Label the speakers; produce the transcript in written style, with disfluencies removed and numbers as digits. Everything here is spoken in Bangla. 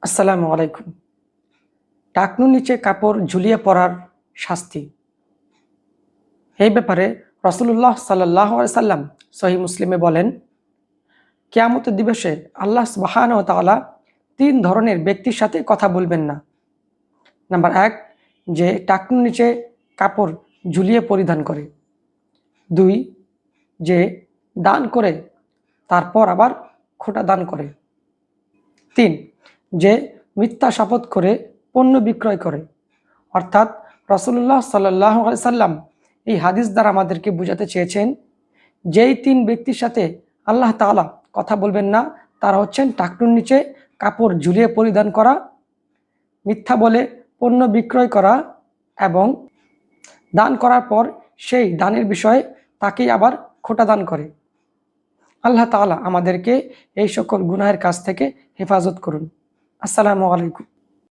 Speaker 1: আসসালামু আলাইকুম। টাকনুর নিচে কাপড় ঝুলিয়ে পরার শাস্তি। এই ব্যাপারে রাসূলুল্লাহ সাল্লাল্লাহু আলাইহি সাল্লাম সহিহ মুসলিমে বলেন, কিয়ামতের দিবসে আল্লাহ সুবহানাহু ওয়া তাআলা ৩ ধরনের ব্যক্তির সাথে কথা বলবেন না। নাম্বার ১, যে টাকনুর নিচে কাপড় ঝুলিয়ে পরিধান করে। ২, যে দান করে তারপর আবার খোটা দান করে। ৩, যে মিথ্যা শপথ করে পণ্য বিক্রয় করে। অর্থাৎ রাসূলুল্লাহ সাল্লাল্লাহু আলাইহি সাল্লাম এই হাদিস দ্বারা আমাদেরকে বুঝাতে চেয়েছেন, যেই ৩ ব্যক্তির সাথে আল্লাহ তাআলা কথা বলবেন না তারা হচ্ছেন টাকনুর নিচে কাপড় ঝুলিয়ে পরিধান করা, মিথ্যা বলে পণ্য বিক্রয় করা এবং দান করার পর সেই দানের বিষয়ে তাকেই আবার খোটা দান করে। আল্লাহ তাআলা আমাদেরকে এই সকল গুনাহের কাজ থেকে হেফাজত করুন। আসসালামু আলাইকুম।